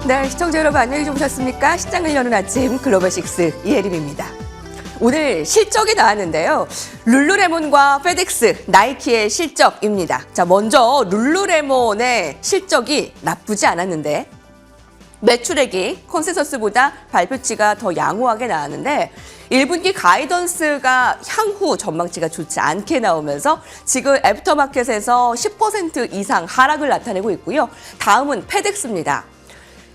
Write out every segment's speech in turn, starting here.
네, 시청자 여러분 안녕히 주무셨습니까? 시장을 여는 아침 글로벌식스 이혜림입니다. 오늘 실적이 나왔는데요. 룰루레몬과 페덱스, 나이키의 실적입니다. 자, 먼저 룰루레몬의 실적이 나쁘지 않았는데 매출액이 컨센서스보다 발표치가 더 양호하게 나왔는데 1분기 가이던스가 향후 전망치가 좋지 않게 나오면서 지금 애프터마켓에서 10% 이상 하락을 나타내고 있고요. 다음은 페덱스입니다.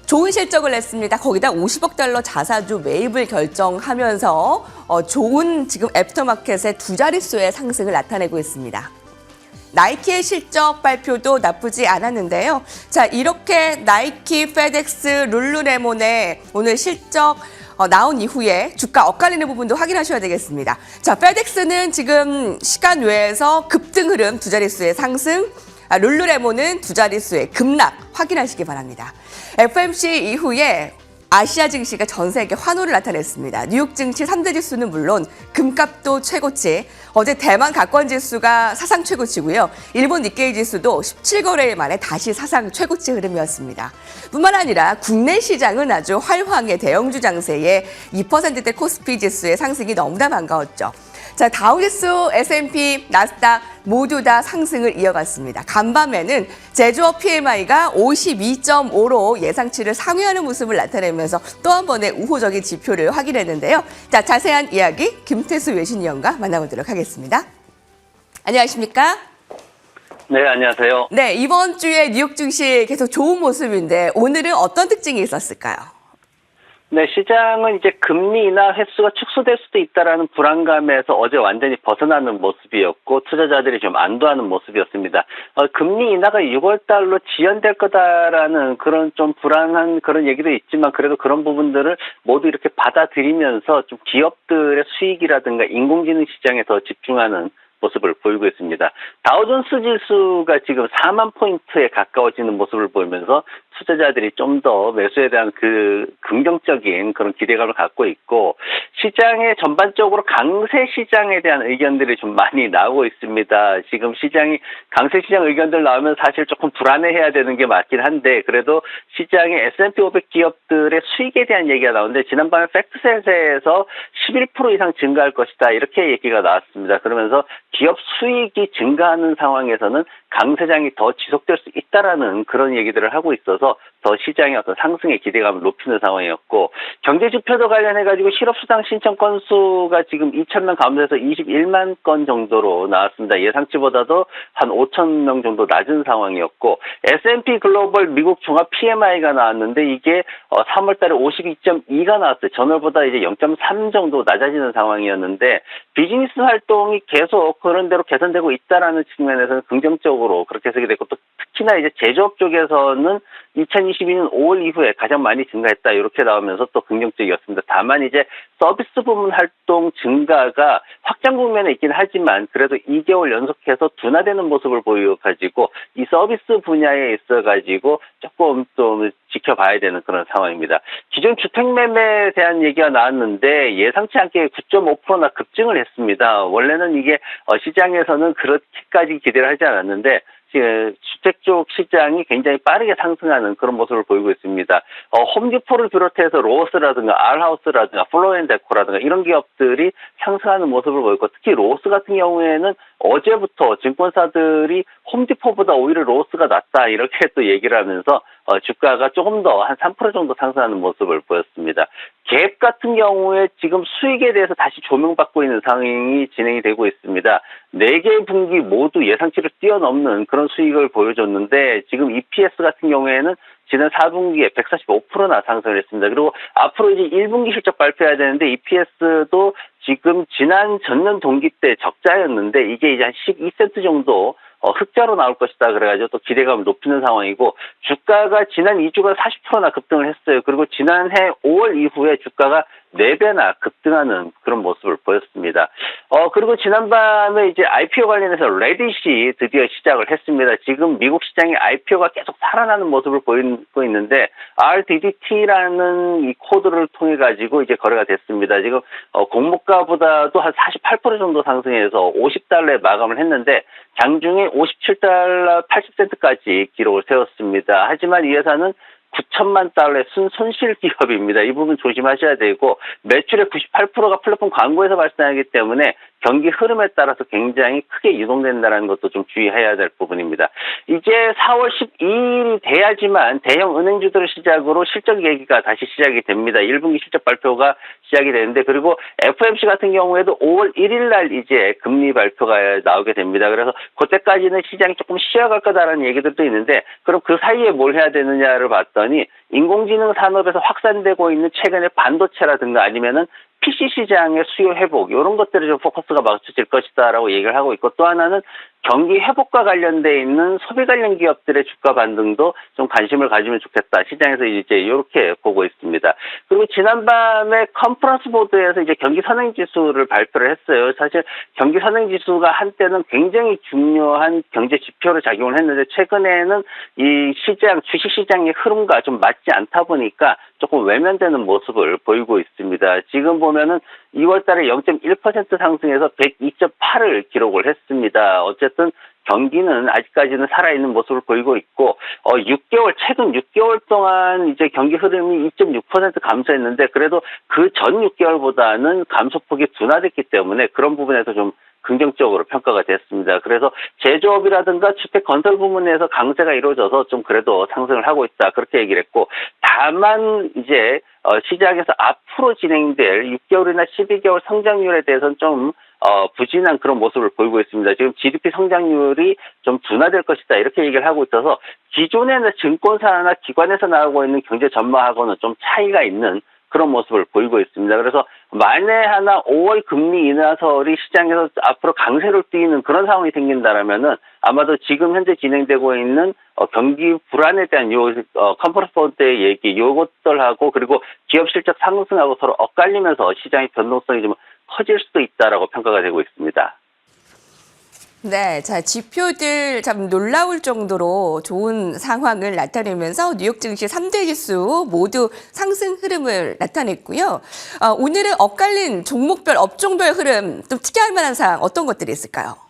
좋은 실적을 냈습니다. 거기다 50억 달러 자사주 매입을 결정하면서 좋은 지금 애프터마켓의 두 자릿수의 상승을 나타내고 있습니다. 나이키의 실적 발표도 나쁘지 않았는데요. 자, 이렇게 나이키, 페덱스, 룰루레몬의 오늘 실적 나온 이후에 주가 엇갈리는 부분도 확인하셔야 되겠습니다. 자, 페덱스는 지금 시간 외에서 급등 흐름 두 자릿수의 상승, 룰루레몬은 두 자릿수의 급락 확인하시기 바랍니다. FOMC 이후에 아시아 증시가 전 세계 환호를 나타냈습니다. 뉴욕 증시 3대 지수는 물론 금값도 최고치, 어제 대만 가권 지수가 사상 최고치고요. 일본 니케이 지수도 17거래일 만에 다시 사상 최고치 흐름이었습니다. 뿐만 아니라 국내 시장은 아주 활황의 대형주 장세에 2%대 코스피 지수의 상승이 너무나 반가웠죠. 자, 다우지수, S&P, 나스닥 모두 다 상승을 이어갔습니다. 간밤에는 제조업 PMI가 52.5로 예상치를 상회하는 모습을 나타내면서 또 한 번의 우호적인 지표를 확인했는데요. 자, 자세한 이야기 김태수 외신위원과 만나보도록 하겠습니다. 안녕하십니까? 네, 안녕하세요. 네, 이번 주에 뉴욕 증시 계속 좋은 모습인데 오늘은 어떤 특징이 있었을까요? 네, 시장은 이제 금리 인하 횟수가 축소될 수도 있다라는 불안감에서 어제 완전히 벗어나는 모습이었고 투자자들이 좀 안도하는 모습이었습니다. 금리 인하가 6월 달로 지연될 거다라는 그런 좀 불안한 그런 얘기도 있지만 그래도 그런 부분들을 모두 이렇게 받아들이면서 좀 기업들의 수익이라든가 인공지능 시장에 더 집중하는 모습을 보이고 있습니다. 다우존스 지수가 지금 4만 포인트에 가까워지는 모습을 보이면서 투자자들이 좀 더 매수에 대한 그 긍정적인 그런 기대감을 갖고 있고 시장의 전반적으로 강세 시장에 대한 의견들이 좀 많이 나오고 있습니다. 지금 시장이 강세 시장 의견들 나오면 사실 조금 불안해해야 되는 게 맞긴 한데 그래도 시장의 S&P 500 기업들의 수익에 대한 얘기가 나오는데 지난번에 팩트셋에서 11% 이상 증가할 것이다 이렇게 얘기가 나왔습니다. 그러면서 기업 수익이 증가하는 상황에서는 강세장이 더 지속될 수 있다라는 그런 얘기들을 하고 있어서 더 시장의 어떤 상승의 기대감을 높이는 상황이었고 경제 지표도 관련해가지고 실업수당 신청 건수가 지금 2,000명 가운데서 21만 건 정도로 나왔습니다. 예상치보다도 한 5,000명 정도 낮은 상황이었고 S&P 글로벌 미국 종합 PMI가 나왔는데 이게 3월 달에 52.2가 나왔어요. 전월보다 이제 0.3 정도 낮아지는 상황이었는데 비즈니스 활동이 계속 그런 대로 개선되고 있다라는 측면에서는 긍정적으로 그렇게 해석이 됐고 또 특히나 이제 제조업 쪽에서는 2022년 5월 이후에 가장 많이 증가했다 이렇게 나오면서 또 긍정적이었습니다. 다만 이제 서비스 부문 활동 증가가 확장 국면에 있긴 하지만 그래도 2개월 연속해서 둔화되는 모습을 보여가지고 이 서비스 분야에 있어가지고 조금 좀 지켜봐야 되는 그런 상황입니다. 기존 주택 매매에 대한 얘기가 나왔는데 예상치 않게 9.5%나 급증을 했습니다. 원래는 이게 시장에서는 그렇게까지 기대를 하지 않았는데 주택 쪽 시장이 굉장히 빠르게 상승하는 그런 모습을 보이고 있습니다. 홈디포를 비롯해서 로스라든가 알하우스라든가 플로앤데코라든가 이런 기업들이 상승하는 모습을 보였고 특히 로스 같은 경우에는 어제부터 증권사들이 홈디포보다 오히려 로스가 낫다 이렇게 또 얘기를 하면서 주가가 조금 더 한 3% 정도 상승하는 모습을 보였습니다. 갭 같은 경우에 지금 수익에 대해서 다시 조명받고 있는 상황이 진행이 되고 있습니다. 4개 분기 모두 예상치를 뛰어넘는 그런 수익을 보여줬는데 지금 EPS 같은 경우에는 지난 4분기에 145%나 상승을 했습니다. 그리고 앞으로 이제 1분기 실적 발표해야 되는데 EPS도 지금 지난 전년 동기 때 적자였는데 이게 이제 한 12센트 정도 흑자로 나올 것이다 그래가지고 또 기대감을 높이는 상황이고 주가가 지난 2주간 40%나 급등을 했어요. 그리고 지난해 5월 이후에 주가가 4배나 급등하는 그런 모습을 보였습니다. 그리고 지난밤에 이제 IPO 관련해서 레딧이 드디어 시작을 했습니다. 지금 미국 시장의 IPO가 계속 살아나는 모습을 보이고 있는데 RDDT라는 이 코드를 통해 가지고 이제 거래가 됐습니다. 지금 공모가보다도 한 48% 정도 상승해서 $50에 마감을 했는데 장중에 $57 80센트까지 기록을 세웠습니다. 하지만 이 회사는 9천만 달러의 손실 기업입니다. 이 부분 조심하셔야 되고 매출의 98%가 플랫폼 광고에서 발생하기 때문에 경기 흐름에 따라서 굉장히 크게 유동된다는 것도 좀 주의해야 될 부분입니다. 이제 4월 12일이 돼야지만 대형 은행주들을 시작으로 실적 얘기가 다시 시작이 됩니다. 1분기 실적 발표가 시작이 되는데 그리고 FOMC 같은 경우에도 5월 1일 날 이제 금리 발표가 나오게 됩니다. 그래서 그때까지는 시장이 조금 쉬어갈 거다라는 얘기들도 있는데 그럼 그 사이에 뭘 해야 되느냐를 봤더니 인공지능 산업에서 확산되고 있는 최근의 반도체라든가 아니면은 PC 시장의 수요 회복 이런 것들에 좀 포커스가 맞춰질 것이다라고 얘기를 하고 있고 또 하나는 경기 회복과 관련돼 있는 소비 관련 기업들의 주가 반등도 좀 관심을 가지면 좋겠다. 시장에서 이제 이렇게 보고 있습니다. 그리고 지난밤에 컨퍼런스 보드에서 이제 경기 선행 지수를 발표를 했어요. 사실 경기 선행 지수가 한때는 굉장히 중요한 경제 지표로 작용을 했는데 최근에는 이 시장 주식 시장의 흐름과 좀 맞지 않다 보니까 조금 외면되는 모습을 보이고 있습니다. 지금 보면은 2월 달에 0.1% 상승해서 102.8을 기록을 했습니다. 어쨌든 경기는 아직까지는 살아있는 모습을 보이고 있고, 최근 6개월 동안 이제 경기 흐름이 2.6% 감소했는데, 그래도 그 전 6개월보다는 감소폭이 둔화됐기 때문에 그런 부분에서 좀 긍정적으로 평가가 됐습니다. 그래서 제조업이라든가 주택 건설 부문에서 강세가 이루어져서 좀 그래도 상승을 하고 있다. 그렇게 얘기를 했고, 다만 이제 시장에서 앞으로 진행될 6개월이나 12개월 성장률에 대해서는 좀 부진한 그런 모습을 보이고 있습니다. 지금 GDP 성장률이 좀 둔화될 것이다. 이렇게 얘기를 하고 있어서 기존에는 증권사나 기관에서 나오고 있는 경제 전망하고는 좀 차이가 있는 그런 모습을 보이고 있습니다. 그래서 만에 하나 5월 금리 인하설이 시장에서 앞으로 강세를 띠는 그런 상황이 생긴다라면은 아마도 지금 현재 진행되고 있는 경기 불안에 대한 컨퍼런스 보드의 얘기 요것들하고 그리고 기업 실적 상승하고 서로 엇갈리면서 시장의 변동성이 좀 커질 수도 있다라고 평가가 되고 있습니다. 네, 자, 지표들 참 놀라울 정도로 좋은 상황을 나타내면서 뉴욕 증시 3대 지수 모두 상승 흐름을 나타냈고요. 오늘은 엇갈린 종목별, 업종별 흐름, 좀 특이할 만한 사항 어떤 것들이 있을까요?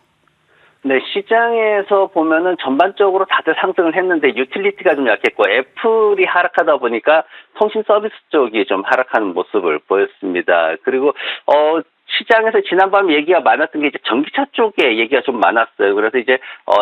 네, 시장에서 보면은 전반적으로 다들 상승을 했는데 유틸리티가 좀 약했고 애플이 하락하다 보니까 통신 서비스 쪽이 좀 하락하는 모습을 보였습니다. 그리고 시장에서 지난밤 얘기가 많았던 게 이제 전기차 쪽에 얘기가 좀 많았어요. 그래서 이제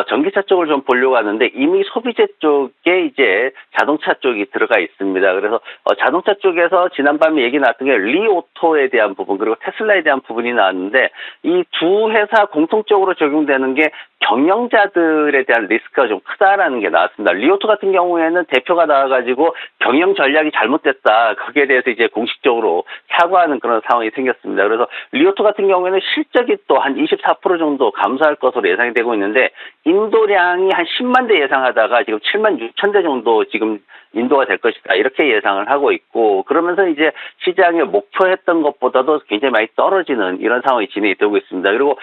전기차 쪽을 좀 보려고 하는데 이미 소비재 쪽에 이제 자동차 쪽이 들어가 있습니다. 그래서 자동차 쪽에서 지난밤에 얘기 나왔던 게 리오토에 대한 부분 그리고 테슬라에 대한 부분이 나왔는데 이 두 회사 공통적으로 적용되는 게 경영자들에 대한 리스크가 좀 크다라는 게 나왔습니다. 리오토 같은 경우에는 대표가 나와가지고 경영 전략이 잘못됐다. 거기에 대해서 이제 공식적으로 사과하는 그런 상황이 생겼습니다. 그래서 리오토 같은 경우에는 실적이 또 한 24% 정도 감소할 것으로 예상이 되고 있는데 인도량이 한 10만 대 예상하다가 지금 7만 6천 대 정도 지금 인도가 될 것이다. 이렇게 예상을 하고 있고 그러면서 이제 시장에 목표했던 것보다도 굉장히 많이 떨어지는 이런 상황이 진행이 되고 있습니다. 그리고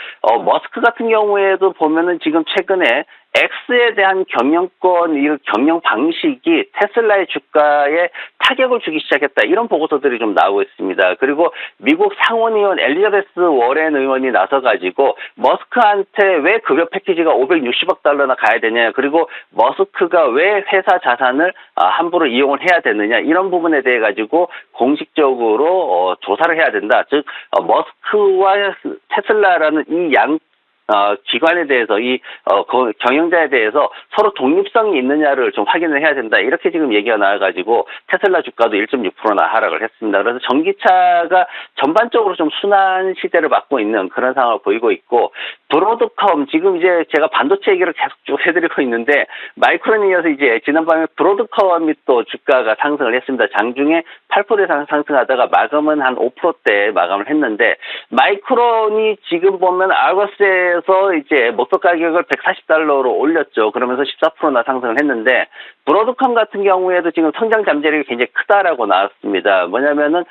머스크 같은 경우에도 보면은 지금 최근에 X에 대한 경영권, 이 경영 방식이 테슬라의 주가에 타격을 주기 시작했다. 이런 보고서들이 좀 나오고 있습니다. 그리고 미국 상원의원 엘리자베스 워렌 의원이 나서가지고 머스크한테 왜 급여 패키지가 560억 달러나 가야 되냐. 그리고 머스크가 왜 회사 자산을 함부로 이용을 해야 되느냐. 이런 부분에 대해 가지고 공식적으로 조사를 해야 된다. 즉 머스크와 테슬라라는 이 기관에 대해서 경영자에 대해서 서로 독립성이 있느냐를 좀 확인을 해야 된다. 이렇게 지금 얘기가 나와가지고 테슬라 주가도 1.6%나 하락을 했습니다. 그래서 전기차가 전반적으로 좀 순환 시대를 맞고 있는 그런 상황을 보이고 있고 브로드컴 지금 이제 제가 반도체 얘기를 계속 쭉 해드리고 있는데 마이크론에 이어서 이제 지난밤에 브로드컴이 또 주가가 상승을 했습니다. 장중에 8% 이상 상승하다가 마감은 한 5%대 마감을 했는데 마이크론이 지금 보면 알고스에 서 이제 목표 가격을 140달러로 올렸죠. 그러면서 14%나 상승을 했는데 브로드컴 같은 경우에도 지금 성장 잠재력이 굉장히 크다라고 나왔습니다. 뭐냐면은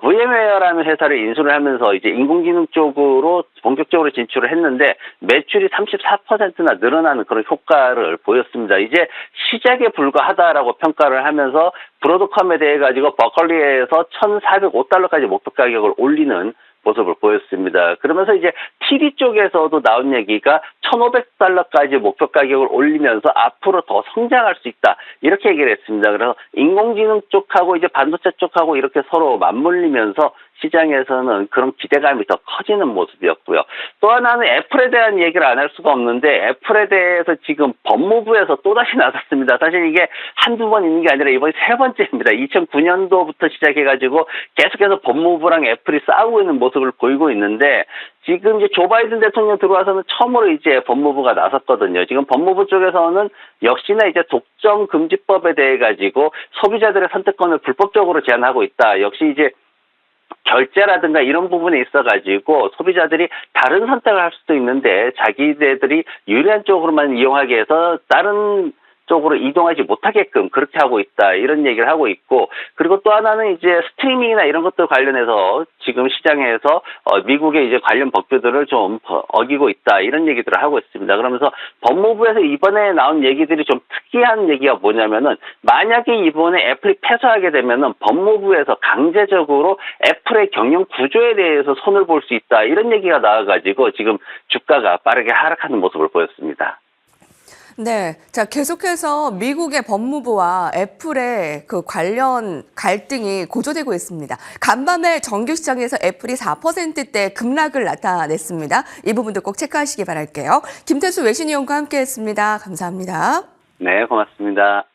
VMware라는 회사를 인수를 하면서 이제 인공지능 쪽으로 본격적으로 진출을 했는데 매출이 34%나 늘어나는 그런 효과를 보였습니다. 이제 시작에 불과하다라고 평가를 하면서 브로드컴에 대해 가지고 버클리에서 1,405달러까지 목표 가격을 올리는 모습을 보였습니다. 그러면서 이제 TD 쪽에서도 나온 얘기가 $1,500까지 목표 가격을 올리면서 앞으로 더 성장할 수 있다. 이렇게 얘기를 했습니다. 그래서 인공지능 쪽하고 이제 반도체 쪽하고 이렇게 서로 맞물리면서 시장에서는 그런 기대감이 더 커지는 모습이었고요. 또 하나는 애플에 대한 얘기를 안 할 수가 없는데 애플에 대해서 지금 법무부에서 또다시 나섰습니다. 사실 이게 한두 번 있는 게 아니라 이번이 세 번째입니다. 2009년도부터 시작해가지고 계속해서 법무부랑 애플이 싸우고 있는 모습을 보이고 있는데 지금 이제 조 바이든 대통령 들어와서는 처음으로 이제 법무부가 나섰거든요. 지금 법무부 쪽에서는 역시나 이제 독점 금지법에 대해 가지고 소비자들의 선택권을 불법적으로 제한하고 있다. 역시 이제 결제라든가 이런 부분에 있어가지고 소비자들이 다른 선택을 할 수도 있는데 자기네들이 유리한 쪽으로만 이용하게 해서 다른 쪽으로 이동하지 못하게끔 그렇게 하고 있다. 이런 얘기를 하고 있고 그리고 또 하나는 이제 스트리밍이나 이런 것들 관련해서 지금 시장에서 미국의 이제 관련 법규들을 좀 어기고 있다. 이런 얘기들을 하고 있습니다. 그러면서 법무부에서 이번에 나온 얘기들이 좀 특이한 얘기가 뭐냐면은 만약에 이번에 애플이 패소하게 되면은 법무부에서 강제적으로 애플의 경영 구조에 대해서 손을 볼 수 있다. 이런 얘기가 나와가지고 지금 주가가 빠르게 하락하는 모습을 보였습니다. 네. 자, 계속해서 미국의 법무부와 애플의 그 관련 갈등이 고조되고 있습니다. 간밤에 정규 시장에서 애플이 4%대 급락을 나타냈습니다. 이 부분도 꼭 체크하시기 바랄게요. 김태수 외신위원과 함께 했습니다. 감사합니다. 네, 고맙습니다.